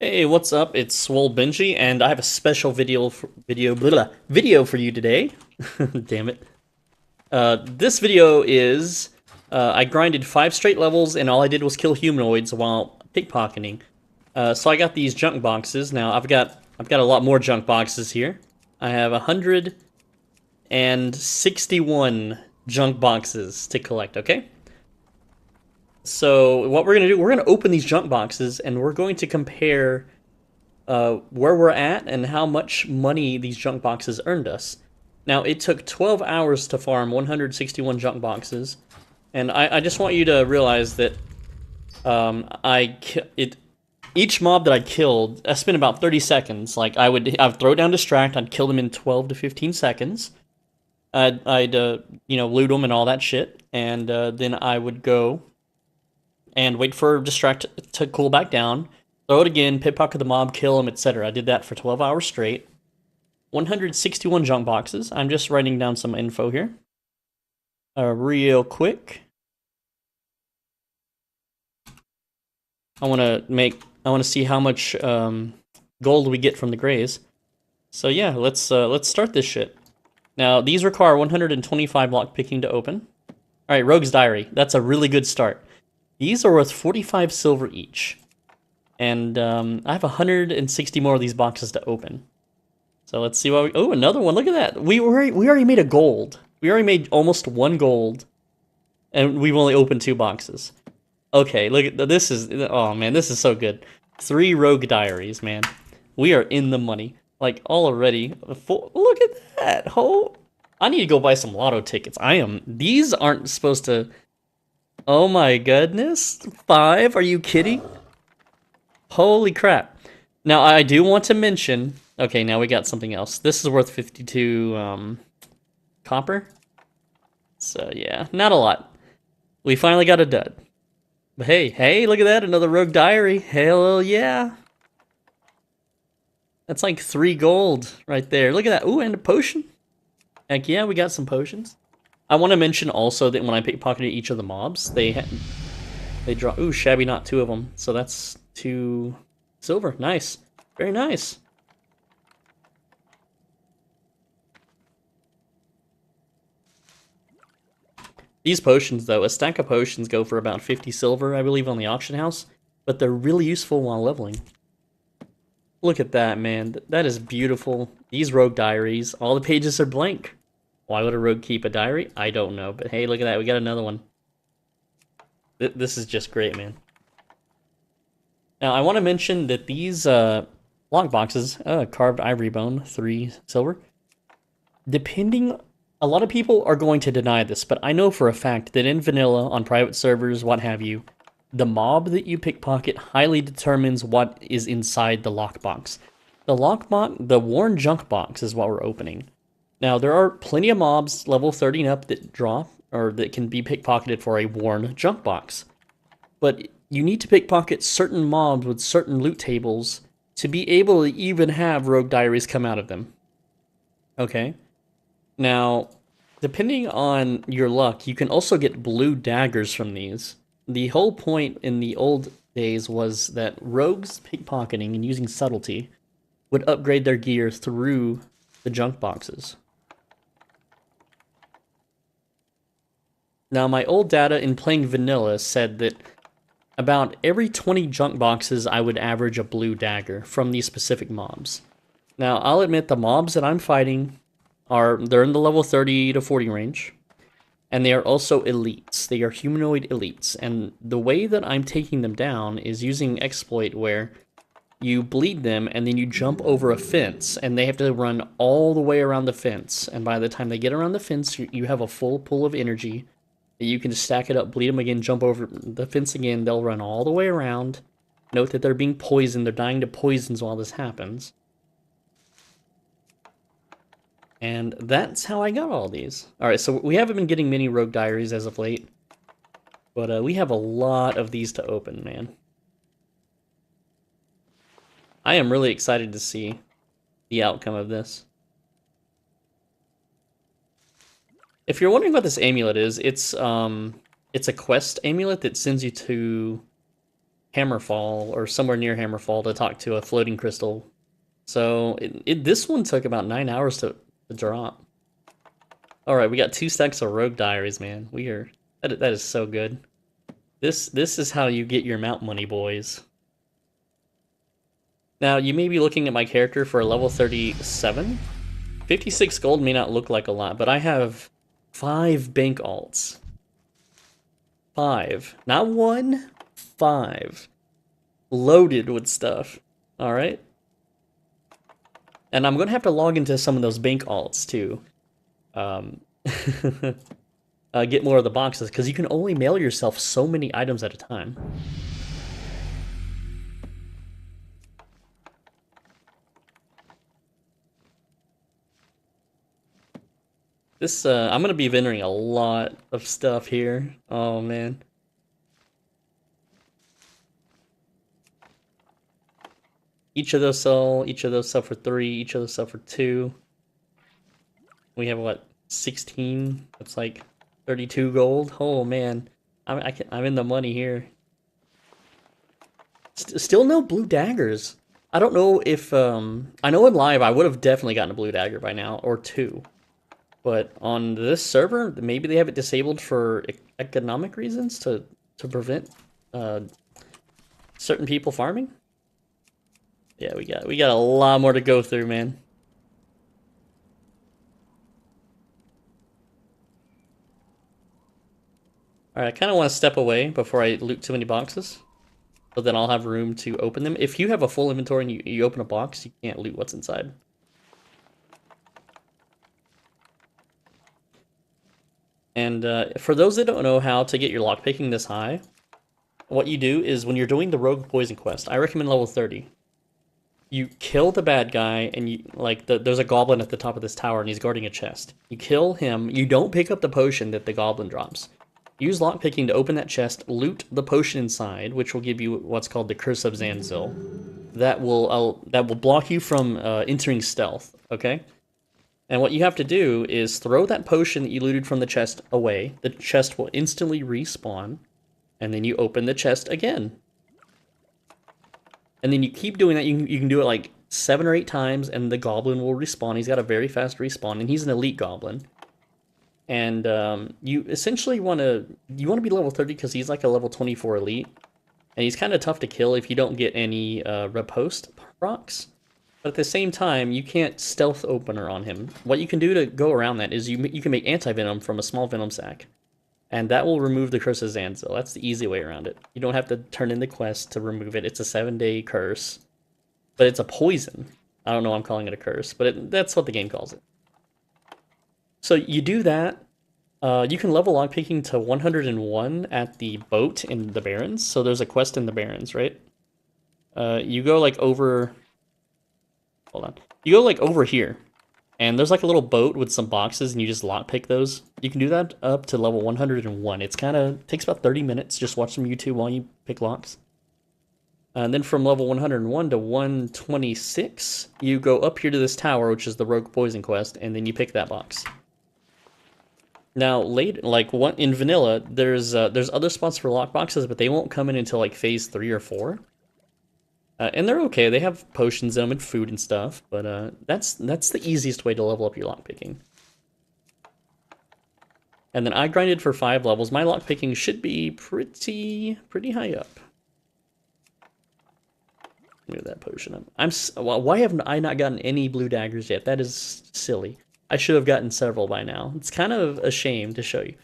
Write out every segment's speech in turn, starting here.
Hey, what's up? It's SwoleBenji, and I have a special video for you today. Damn it! This video is I grinded 5 straight levels, and all I did was kill humanoids while pickpocketing. So I got these junk boxes. Now I've got a lot more junk boxes here. I have 161 junk boxes to collect. Okay. So what we're gonna do? We're gonna open these junk boxes, and we're going to compare where we're at and how much money these junk boxes earned us. Now, it took 12 hours to farm 161 junk boxes, and I just want you to realize that each mob that I killed, I spent about 30 seconds. Like I'd throw down distract, I'd kill them in 12 to 15 seconds. I'd loot them and all that shit, and then I would go and wait for distract to cool back down. Throw it again, pickpocket the mob, kill him, etc. I did that for 12 hours straight. 161 junk boxes. I'm just writing down some info here. Real quick. I want to see how much gold we get from the grays. So yeah, let's start this shit. Now, these require 125 lockpicking to open. Alright, Rogue's Diary. That's a really good start. These are worth 45 silver each. And I have 160 more of these boxes to open. So let's see what we... Oh, another one. Look at that. We already made a gold. We already made almost 1 gold. And we've only opened 2 boxes. Okay, look at this is... Oh, man, this is so good. 3 Rogue Diaries, man. We are in the money. Like, already. Look at that. Oh, I need to go buy some lotto tickets. These aren't supposed to... Oh my goodness. 5? Are you kidding? Holy crap. Now, I do want to mention... Okay, now we got something else. This is worth 52 copper. So, yeah, not a lot. We finally got a dud. But hey, look at that. Another Rogue Diary. Hell yeah. That's like 3 gold right there. Look at that. Ooh, and a potion. Heck yeah, we got some potions. I want to mention also that when I pickpocketed each of the mobs, they draw... Ooh, shabby not 2 of them. So that's 2 silver. Nice. Very nice. These potions, though, a stack of potions go for about 50 silver, I believe, on the auction house. But they're really useful while leveling. Look at that, man. That is beautiful. These rogue diaries, all the pages are blank. Why would a rogue keep a diary? I don't know. But hey, look at that. We got another one. This is just great, man. Now, I want to mention that these lock boxes, carved ivory bone, 3 silver. Depending... A lot of people are going to deny this, but I know for a fact that in vanilla, on private servers, what have you, the mob that you pickpocket highly determines what is inside the lockbox. The worn junk box is what we're opening. Now, there are plenty of mobs level 30 and up that drop, or that can be pickpocketed for a worn junk box. But you need to pickpocket certain mobs with certain loot tables to be able to even have rogue diaries come out of them. Okay? Now, depending on your luck, you can also get blue daggers from these. The whole point in the old days was that rogues pickpocketing and using subtlety would upgrade their gear through the junk boxes. Now, my old data in playing vanilla said that about every 20 junk boxes I would average a blue dagger from these specific mobs. Now, I'll admit the mobs that I'm fighting... they're in the level 30 to 40 range, and they are also elites. They are humanoid elites, and the way that I'm taking them down is using exploit where you bleed them and then you jump over a fence, and they have to run all the way around the fence, and by the time they get around the fence, you have a full pool of energy that you can just stack it up, bleed them again, jump over the fence again, they'll run all the way around. Note that they're being poisoned, they're dying to poisons while this happens. And that's how I got all these. Alright, so we haven't been getting many rogue diaries as of late. But we have a lot of these to open, man. I am really excited to see the outcome of this. If you're wondering what this amulet is, it's a quest amulet that sends you to Hammerfall or somewhere near Hammerfall to talk to a floating crystal. So this one took about 9 hours to drop. All right, we got 2 stacks of rogue diaries, man. That is so good. This is how you get your mount money, boys. Now, you may be looking at my character for a level 37. 56 gold may not look like a lot, but I have 5 bank alts. 5. Not 1, 5. Loaded with stuff. Alright? And I'm going to have to log into some of those bank alts, too. Get more of the boxes, because you can only mail yourself so many items at a time. This, I'm going to be vending a lot of stuff here. Oh, man. Each of those sell for 3, each of those sell for 2. We have, what, 16? That's like 32 gold. Oh, man. I'm in the money here. Still no blue daggers. I don't know if, I know in live I would have definitely gotten a blue dagger by now, or 2. But on this server, maybe they have it disabled for economic reasons to prevent certain people farming. Yeah, we got a lot more to go through, man. Alright, I kind of want to step away before I loot too many boxes. So then I'll have room to open them. If you have a full inventory and you open a box, you can't loot what's inside. And for those that don't know how to get your lockpicking this high, what you do is when you're doing the rogue poison quest, I recommend level 30. You kill the bad guy, and you there's a goblin at the top of this tower, and he's guarding a chest. You kill him. You don't pick up the potion that the goblin drops. Use lockpicking to open that chest, loot the potion inside, which will give you what's called the Curse of Zanzil. That will block you from entering stealth. Okay. And what you have to do is throw that potion that you looted from the chest away. The chest will instantly respawn, and then you open the chest again. And then you keep doing that. You can do it like 7 or 8 times, and the goblin will respawn. He's got a very fast respawn, and he's an elite goblin. And you essentially want to be level 30 because he's like a level 24 elite, and he's kind of tough to kill if you don't get any riposte procs. But at the same time, you can't stealth opener on him. What you can do to go around that is you can make anti-venom from a small venom sac. And that will remove the Curse of Zanzil. That's the easy way around it. You don't have to turn in the quest to remove it. It's a 7-day curse. But it's a poison. I don't know why I'm calling it a curse, but that's what the game calls it. So you do that. You can level lockpicking to 101 at the boat in the Barrens. So there's a quest in the Barrens, right? You go like over... Hold on. You go like over here, and there's like a little boat with some boxes, and you just lockpick those. You can do that up to level 101. It's kind of takes about 30 minutes. Just watch some YouTube while you pick locks. And then from level 101 to 126, you go up here to this tower, which is the Rogue Poison quest, and then you pick that box. Now, in vanilla, there's other spots for lock boxes, but they won't come in until like phase 3 or 4. And they're okay. They have potions in them and food and stuff, but that's the easiest way to level up your lockpicking. And then I grinded for 5 levels. My lockpicking should be pretty high up. Look at that potion up. Why have I not gotten any blue daggers yet? That is silly. I should have gotten several by now. It's kind of a shame to show you.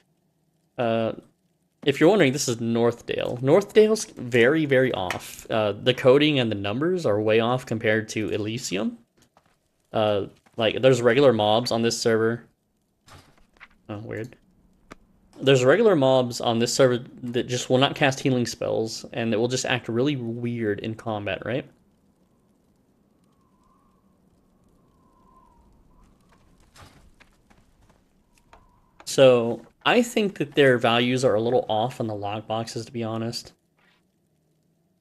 If you're wondering, this is Northdale. Northdale's very, very off. The coding and the numbers are way off compared to Elysium. There's regular mobs on this server. Oh, weird. There's regular mobs on this server that just will not cast healing spells, and it will just act really weird in combat, right? So, I think that their values are a little off on the log boxes, to be honest.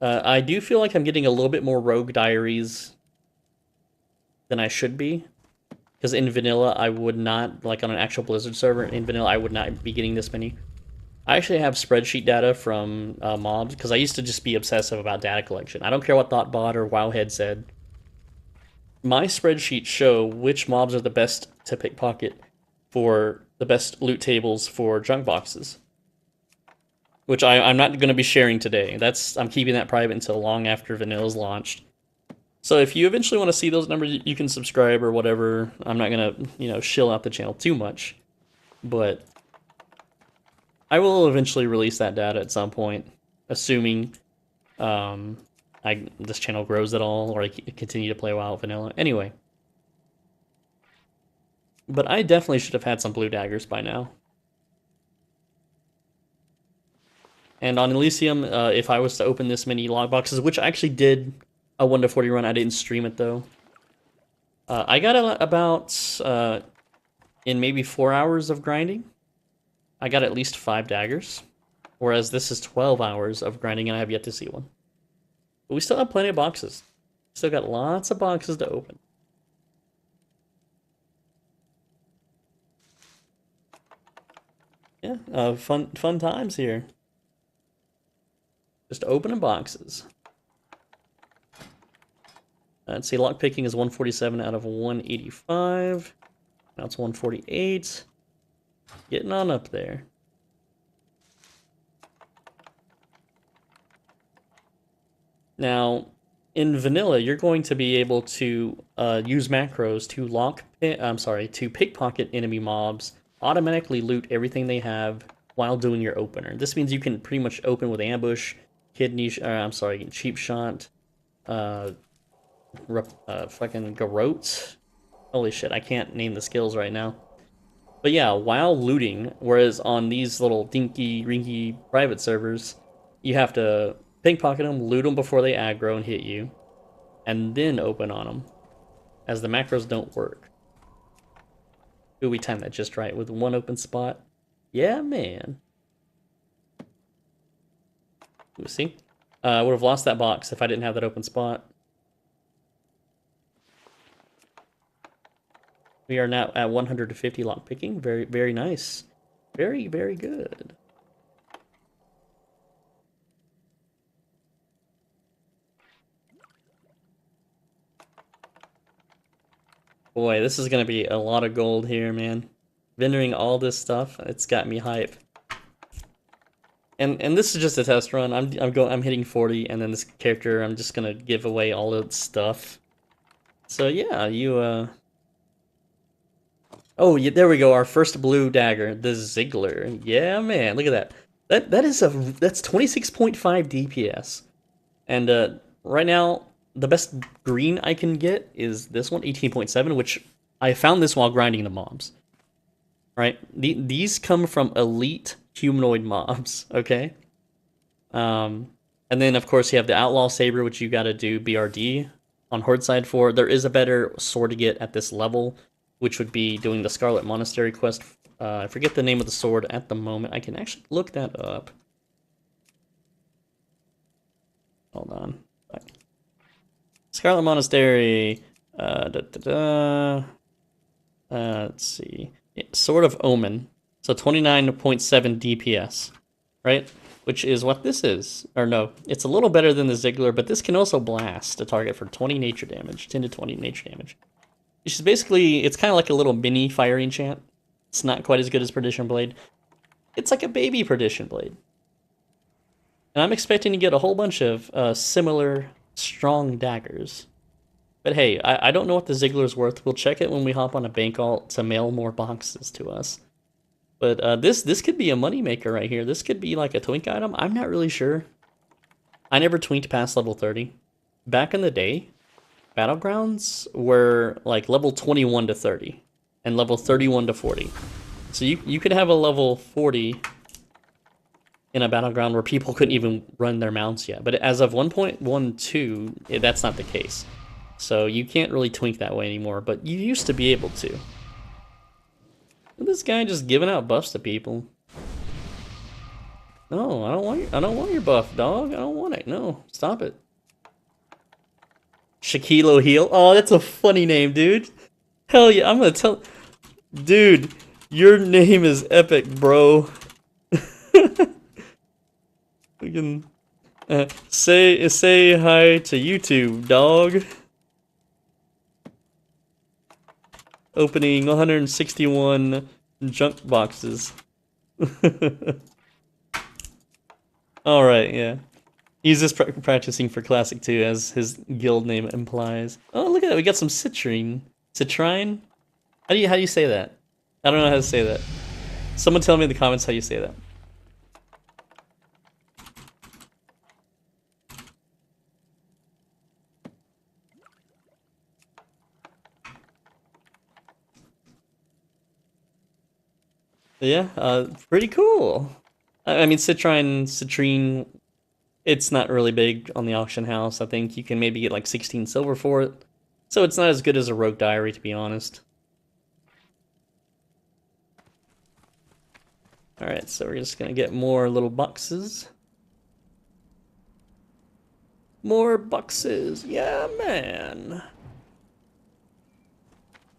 I do feel like I'm getting a little bit more rogue diaries than I should be. Because in vanilla, I would not, like on an actual Blizzard server, in vanilla, I would not be getting this many. I actually have spreadsheet data from mobs because I used to just be obsessive about data collection. I don't care what Thoughtbot or Wowhead said. My spreadsheets show which mobs are the best to pickpocket for the best loot tables for junk boxes, which I'm not going to be sharing today. I'm keeping that private until long after Vanilla's launched. So if you eventually want to see those numbers, you can subscribe or whatever. I'm not going to, shill out the channel too much, but I will eventually release that data at some point, assuming this channel grows at all, or I continue to play WoW Vanilla. Anyway, but I definitely should have had some blue daggers by now. And on Elysium, if I was to open this many log boxes, which I actually did a 1 to 40 run, I didn't stream it though. I got about in maybe 4 hours of grinding, I got at least 5 daggers, whereas this is 12 hours of grinding and I have yet to see one. But we still have plenty of boxes. Still got lots of boxes to open. Yeah, fun times here. Just opening boxes. Let's see, lockpicking is 147 out of 185. Now it's 148. Getting on up there. Now, in Vanilla, you're going to be able to use macros to pickpocket enemy mobs, automatically loot everything they have while doing your opener. This means you can pretty much open with ambush, cheap shot, fucking garrote. Holy shit, I can't name the skills right now. But yeah, while looting, whereas on these little dinky-rinky private servers, you have to pickpocket them, loot them before they aggro and hit you, and then open on them, as the macros don't work. Ooh, we timed that just right with one open spot. Yeah, man. Ooh, see? I would have lost that box if I didn't have that open spot. We are now at 150 lockpicking. Very, very nice. Very, very good. Boy, this is gonna be a lot of gold here, man. Vendoring all this stuff, it's got me hype. And this is just a test run. I'm hitting 40, and then this character, I'm just gonna give away all its stuff. So yeah, oh, yeah, there we go. Our first blue dagger, the Ziggler. Yeah, man, look at that. That's 26.5 DPS, and right now the best green I can get is this one, 18.7, which I found this while grinding the mobs. Right, these come from elite humanoid mobs. Okay, and then of course you have the Outlaw Saber, which you got to do BRD on Horde side for. There is a better sword to get at this level, which would be doing the Scarlet Monastery quest. I forget the name of the sword at the moment. I can actually look that up. Hold on. Scarlet Monastery. Let's see. Sword of Omen. So 29.7 DPS, right? Which is what this is. Or no, it's a little better than the Ziggler, but this can also blast a target for 20 nature damage, 10 to 20 nature damage. Which is basically, it's kind of like a little mini fire enchant. It's not quite as good as Perdition Blade. It's like a baby Perdition Blade. And I'm expecting to get a whole bunch of similar strong daggers. But hey, I don't know what the Ziggler's worth. We'll check it when we hop on a bank alt to mail more boxes to us. But this could be a moneymaker right here. This could be like a twink item. I'm not really sure. I never twinked past level 30. Back in the day, Battlegrounds were like level 21 to 30 and level 31 to 40. So you could have a level 40 in a Battleground where people couldn't even run their mounts yet. But as of 1.12, that's not the case. So you can't really twink that way anymore, but you used to be able to. This guy just giving out buffs to people. No, I don't want your buff, dog. I don't want it. No, stop it. Shaquille O'Heal. Oh, that's a funny name, dude. Hell yeah, I'm gonna tell... Dude, your name is epic, bro. We can say hi to YouTube, dog. Opening 161 junk boxes. All right, yeah. He's just practicing for Classic 2, as his guild name implies. Oh, look at that! We got some citrine. Citrine? How do you say that? I don't know how to say that. Someone tell me in the comments how you say that. Yeah, pretty cool. I mean, citrine, it's not really big on the auction house. I think you can maybe get like 16 silver for it. So it's not as good as a rogue diary, to be honest. Alright, so we're just gonna get more little boxes. More boxes, yeah, man.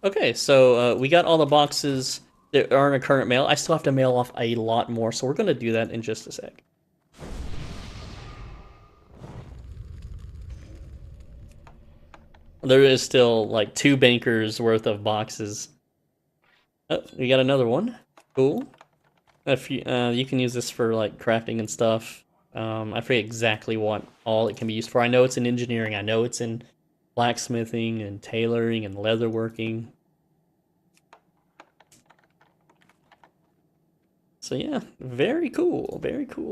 Okay, so we got all the boxes that are in a current mail. I still have to mail off a lot more, so we're gonna do that in just a sec. There is still like 2 bankers worth of boxes. Oh, we got another one. Cool. If you can use this for like crafting and stuff. I forget exactly what all it can be used for. I know it's in engineering. I know it's in blacksmithing and tailoring and leatherworking. So yeah, very cool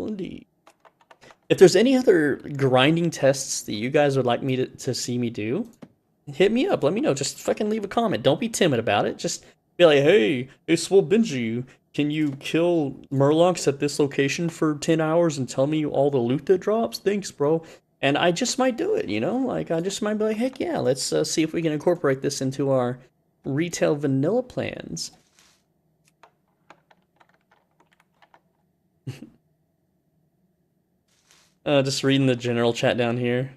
indeed. If there's any other grinding tests that you guys would like me to see me do, hit me up. Let me know. Just fucking leave a comment. Don't be timid about it. Just be like, hey, SwoleBenji, can you kill Murlocs at this location for 10 hours and tell me all the loot that drops? Thanks, bro. And I just might do it, you know? Like, I just might be like, heck yeah, let's see if we can incorporate this into our retail vanilla plans. Just reading the general chat down here.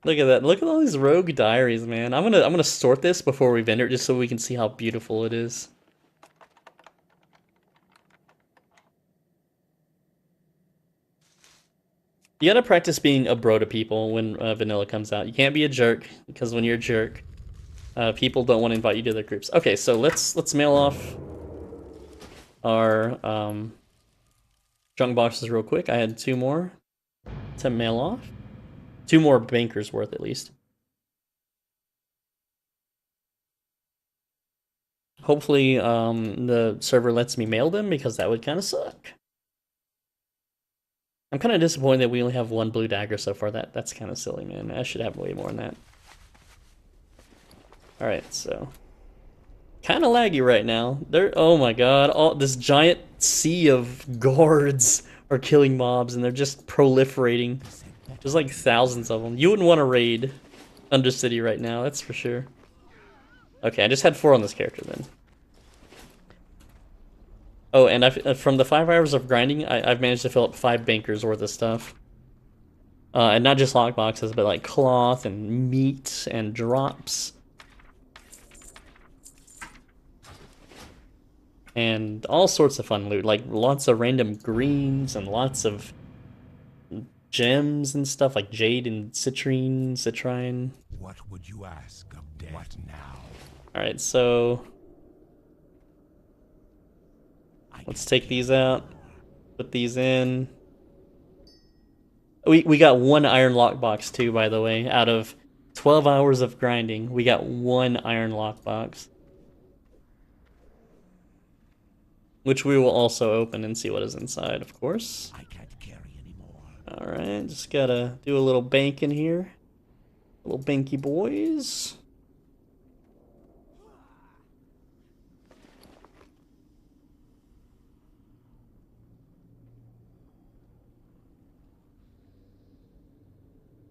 Look at that. Look at all these rogue diaries, man. I'm gonna sort this before we vendor it just so we can see how beautiful it is. You gotta practice being a bro to people when vanilla comes out. You can't be a jerk, because when you're a jerk, people don't want to invite you to their groups. Okay, so let's mail off our junk boxes real quick. I had 2 more to mail off. 2 more bankers worth at least. Hopefully the server lets me mail them, because that would kind of suck. I'm kind of disappointed that we only have 1 blue dagger so far. That's kind of silly, man. I should have way more than that. Alright, so kind of laggy right now. Oh my god, all this giant sea of guards are killing mobs, and they're just proliferating. There's like thousands of them. You wouldn't want to raid Undercity right now, that's for sure. Okay, I just had 4 on this character then. Oh, and from the 5 hours of grinding, I've managed to fill up 5 bankers worth of stuff. And not just lockboxes, but like cloth and meat and drops. And all sorts of fun loot, like lots of random greens and lots of gems and stuff, like jade and citrine. What would you ask of death? What now? Alright, so let's take these out, put these in. We got 1 iron lockbox too, by the way. Out of 12 hours of grinding, we got 1 iron lockbox. Which we will also open and see what is inside, of course. I can't carry anymore. Alright, just gotta do a little bank in here. Little banky boys.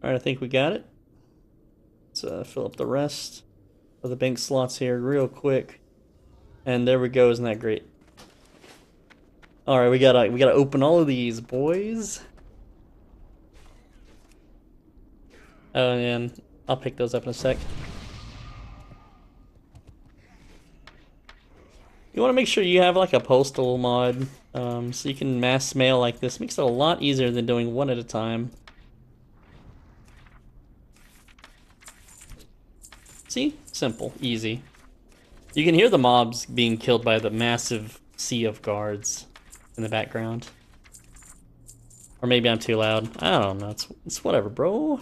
Alright, I think we got it. Let's fill up the rest of the bank slots here real quick. And there we go, isn't that great? Alright, we gotta open all of these, boys. Oh, and I'll pick those up in a sec. You want to make sure you have like a postal mod, so you can mass mail like this. Makes it a lot easier than doing one at a time. See? Simple. Easy. You can hear the mobs being killed by the massive sea of guards in the background. Or maybe I'm too loud. I don't know. It's whatever, bro.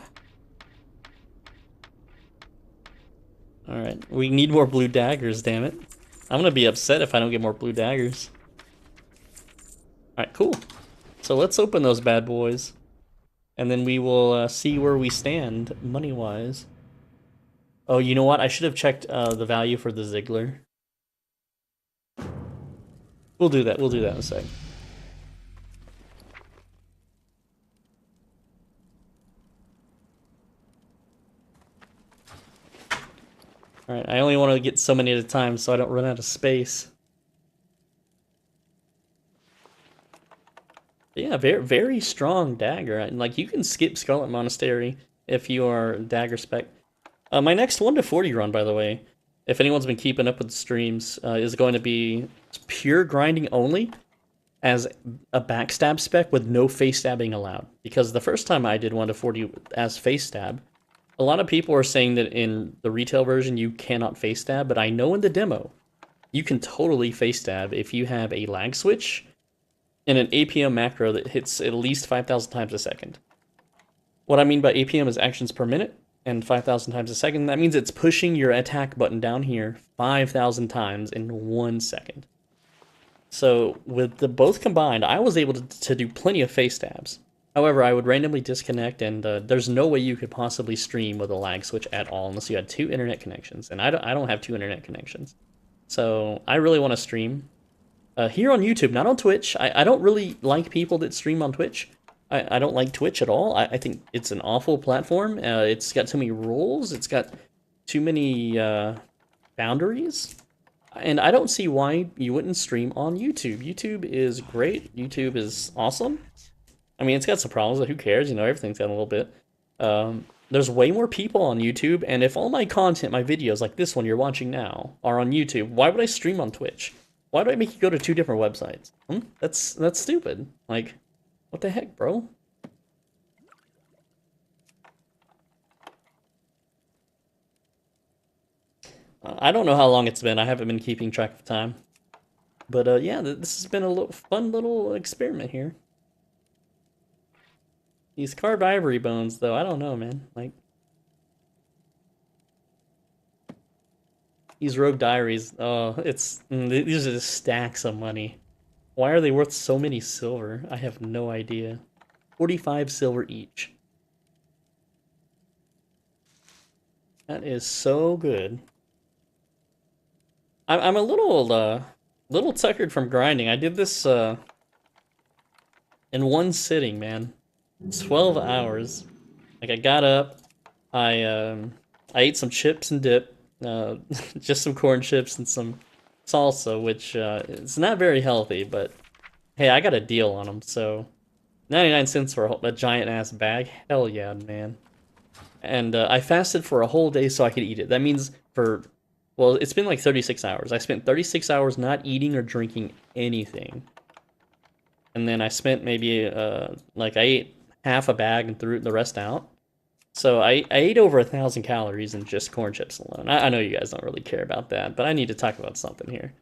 Alright. We need more blue daggers, damn it. I'm gonna be upset if I don't get more blue daggers. Alright, cool. So let's open those bad boys. And then we will see where we stand, money-wise. Oh, you know what? I should have checked the value for the Ziggler. We'll do that. We'll do that in a sec. Alright, I only want to get so many at a time so I don't run out of space. But yeah, very, very strong dagger. And like, you can skip Scarlet Monastery if you are dagger spec. My next 1 to 40 run, by the way, if anyone's been keeping up with the streams, is going to be pure grinding only as a backstab spec with no face stabbing allowed. Because the first time I did 1 to 40 as face stab, a lot of people are saying that in the retail version you cannot face stab, but I know in the demo you can totally face stab if you have a lag switch and an APM macro that hits at least 5,000 times a second. What I mean by APM is actions per minute, and 5,000 times a second. That means it's pushing your attack button down here 5,000 times in 1 second. So with the both combined, I was able to do plenty of face stabs. However, I would randomly disconnect, and there's no way you could possibly stream with a lag switch at all unless you had 2 internet connections, and I don't have 2 internet connections. So I really want to stream here on YouTube, not on Twitch. I don't really like people that stream on Twitch. I don't like Twitch at all. I think it's an awful platform. It's got too many rules. It's got too many boundaries. And I don't see why you wouldn't stream on YouTube. YouTube is great. YouTube is awesome. I mean, it's got some problems, but who cares? You know, everything's got a little bit. There's way more people on YouTube, and if all my content, my videos, like this one you're watching now, are on YouTube, why would I stream on Twitch? Why do I make you go to 2 different websites? That's stupid. Like, what the heck, bro? I don't know how long it's been. I haven't been keeping track of time. But yeah, this has been a fun little experiment here. These carved ivory bones, though, I don't know, man. Like, these rogue diaries, oh, these are just stacks of money. Why are they worth so many silver? I have no idea. 45 silver each. That is so good. I'm a little tuckered from grinding. I did this in one sitting, man. 12 hours. Like, I got up, I ate some chips and dip, just some corn chips and some salsa, which it's not very healthy, but hey, I got a deal on them, so 99 cents for a giant ass bag. Hell yeah, man. And I fasted for a whole day so I could eat it. That means well, it's been like 36 hours. I spent 36 hours not eating or drinking anything. And then I spent maybe, like, I ate half a bag and threw the rest out. So I ate over 1,000 calories in just corn chips alone. I know you guys don't really care about that, but I need to talk about something here.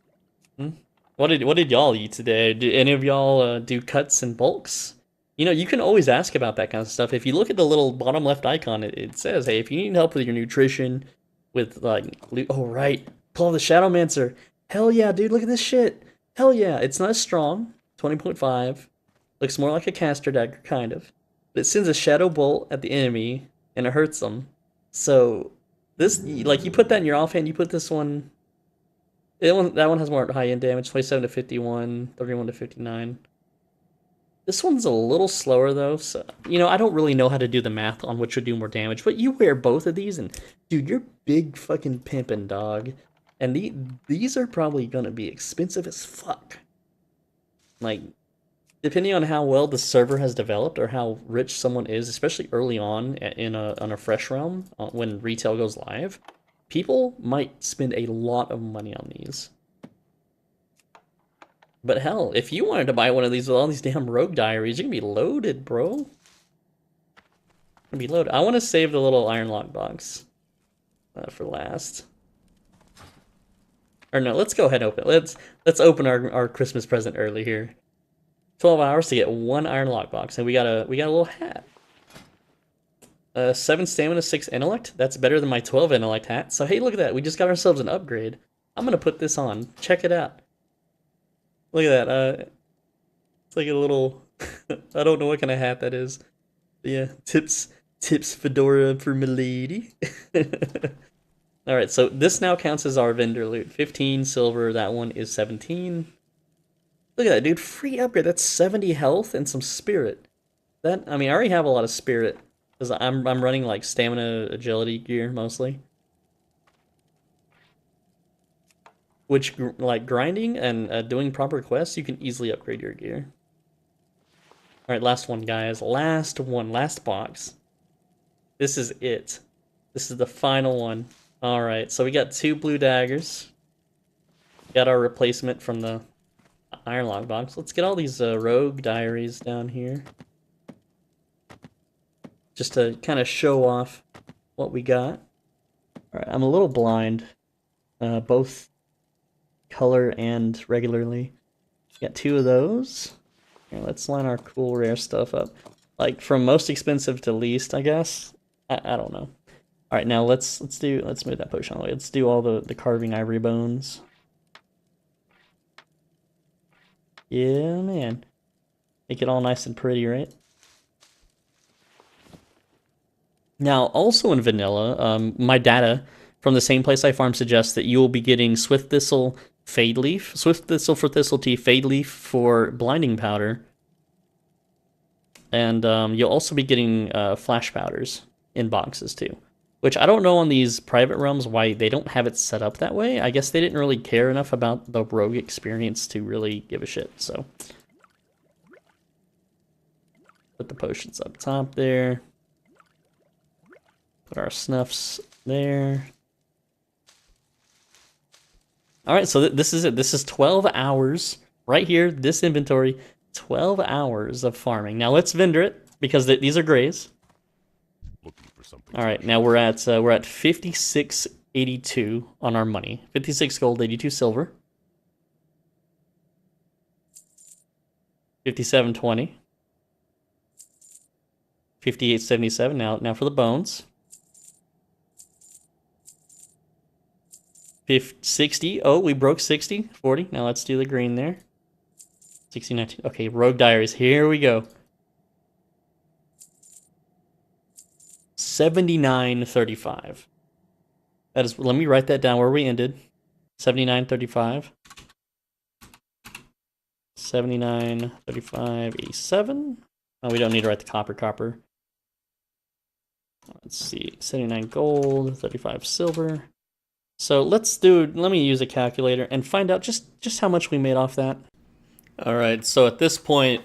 What did y'all eat today? Did any of y'all do cuts and bulks? You know, you can always ask about that kind of stuff. If you look at the little bottom left icon, it says, hey, if you need help with your nutrition, with like, oh right, pull the Shadowmancer. Hell yeah, dude, look at this shit. Hell yeah, it's not as strong, 20.5. Looks more like a caster dagger, kind of. But it sends a shadow bolt at the enemy, and it hurts them. So, this, like, you put that in your offhand, you put this one, that one has more high-end damage, 27 to 51, 31 to 59. This one's a little slower, though, so, you know, I don't really know how to do the math on which would do more damage, but you wear both of these, and, dude, you're big fucking pimpin', dog. And these are probably gonna be expensive as fuck. Like, depending on how well the server has developed, or how rich someone is, especially early on on a fresh realm, when retail goes live, people might spend a lot of money on these. But hell, if you wanted to buy one of these with all these damn rogue diaries, you're gonna be loaded, bro. Gonna be loaded. I want to save the little iron lock box for last. Or no, let's go ahead and open it. Let's open our Christmas present early here. 12 hours to get one iron lockbox, and we got a little hat. 7 stamina, 6 intellect. That's better than my 12 intellect hat. So hey, look at that. We just got ourselves an upgrade. I'm gonna put this on. Check it out. Look at that. It's like a little. I don't know what kind of hat that is. Yeah, tips fedora for milady. All right, so this now counts as our vendor loot. 15 silver. That one is 17. Look at that, dude. Free upgrade. That's 70 health and some spirit. That, I mean, I already have a lot of spirit because I'm running like stamina, agility gear mostly. Which, like grinding and doing proper quests, you can easily upgrade your gear. All right, last one, guys. Last one, last box. This is it. This is the final one. All right, so we got 2 blue daggers. Got our replacement from the iron lock box. Let's get all these rogue diaries down here. Just to kind of show off what we got. Alright, I'm a little blind. Both color and regularly. Got 2 of those. Here, let's line our cool rare stuff up. Like from most expensive to least, I guess. I don't know. Alright, now let's move that potion all the way. Let's do all the carving ivory bones. Yeah, man. Make it all nice and pretty, right? Now, also in vanilla, my data from the same place I farm suggests that you will be getting Swift Thistle, Fade Leaf, Swift Thistle for Thistle Tea, Fade Leaf for Blinding Powder, and you'll also be getting Flash Powders in boxes too. Which I don't know on these private realms why they don't have it set up that way. I guess they didn't really care enough about the rogue experience to really give a shit, so. Put the potions up top there. Put our snuffs there. Alright, so this is it. This is 12 hours right here, this inventory. 12 hours of farming. Now let's vendor it, because these are grays. All right, now we're at 56.82 on our money. 56 gold, 82 silver. 57.20. 58.77. Now for the bones. 60. Oh, we broke 60. 40. Now let's do the green there. 60.19. Okay, rogue diaries. Here we go. 79.35. That is. Let me write that down where we ended. 79.35. 79.35. 87. Oh, we don't need to write the copper. Let's see. 79 gold. 35 silver. So let me use a calculator and find out just how much we made off that. All right. So at this point,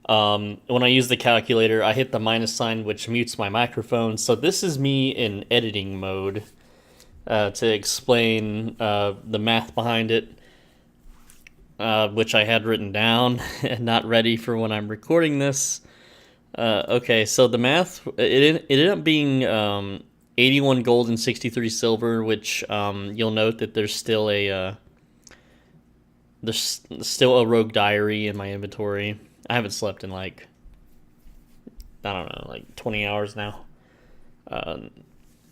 when I use the calculator, I hit the minus sign, which mutes my microphone. So this is me in editing mode to explain the math behind it, which I had written down and not ready for when I'm recording this. Okay, so the math, it ended up being 81 gold and 63 silver, which you'll note that there's still a rogue diary in my inventory. I haven't slept in like, I don't know, like 20 hours now.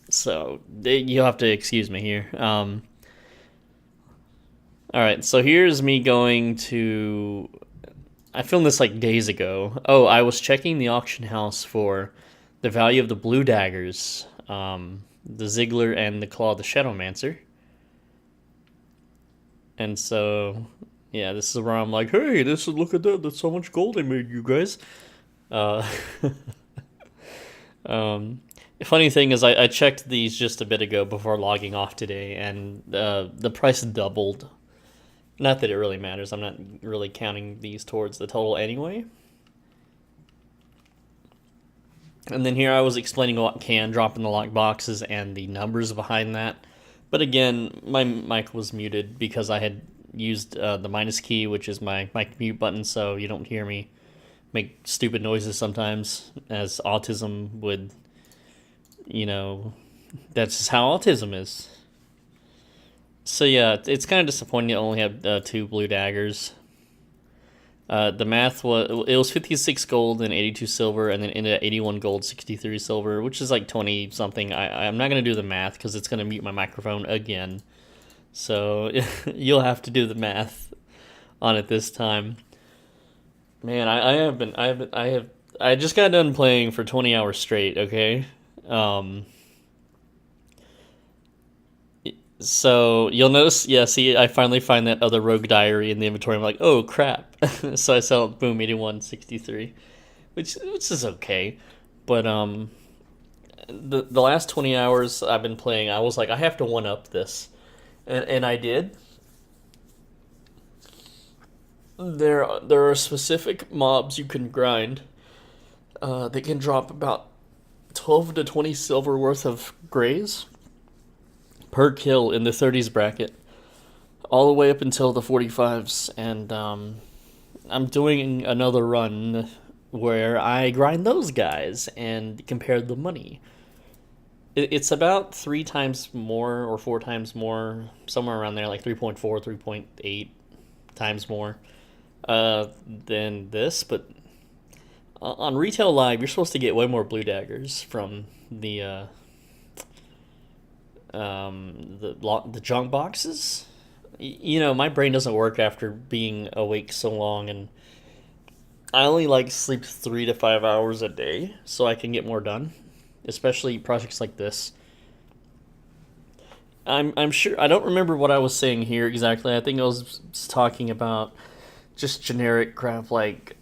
So you'll have to excuse me here. All right, so here's me going to... I filmed this like days ago. Oh, I was checking the auction house for the value of the blue daggers, the Ziggler and the Claw of the Shadowmancer. And so... yeah, this is where I'm like, hey, look at that. That's how much gold I made, you guys. The funny thing is I checked these just a bit ago before logging off today, and the price doubled. Not that it really matters. I'm not really counting these towards the total anyway. And then here I was explaining what can drop in the lock boxes and the numbers behind that. But again, my mic was muted because I had used the minus key, which is my mute button, so you don't hear me make stupid noises sometimes, as autism would, you know, that's just how autism is. So yeah, it's kind of disappointing to only have 2 blue daggers. The math was 56 gold and 82 silver, and then ended at 81 gold, 63 silver, which is like 20 something. I'm not gonna do the math because it's gonna mute my microphone again. So you'll have to do the math on it this time. Man, I just got done playing for 20 hours straight. Okay. So you'll notice, yeah. See, I finally find that other rogue diary in the inventory. I'm like, oh crap! So I sell it, boom, 81.63, which is okay. But the last 20 hours I've been playing, I was like, I have to one up this, and I did. There are specific mobs you can grind. They can drop about 12 to 20 silver worth of grays per kill in the 30s bracket, all the way up until the 45s, and I'm doing another run where I grind those guys and compare the money. It's about 3 times more or 4 times more, somewhere around there, like 3.4, 3.8 times more than this, but on retail live, you're supposed to get way more blue daggers from the junk boxes. You know, my brain doesn't work after being awake so long, and I only like sleep 3 to 5 hours a day so I can get more done, especially projects like this. I'm sure I don't remember what I was saying here exactly. I think I was talking about just generic crap like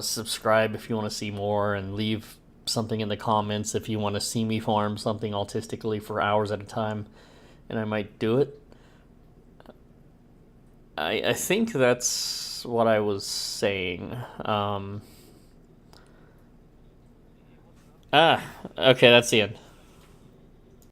subscribe if you want to see more, and leave something in the comments if you want to see me farm something autistically for hours at a time, and I might do it. I think that's what I was saying. Okay, that's the end.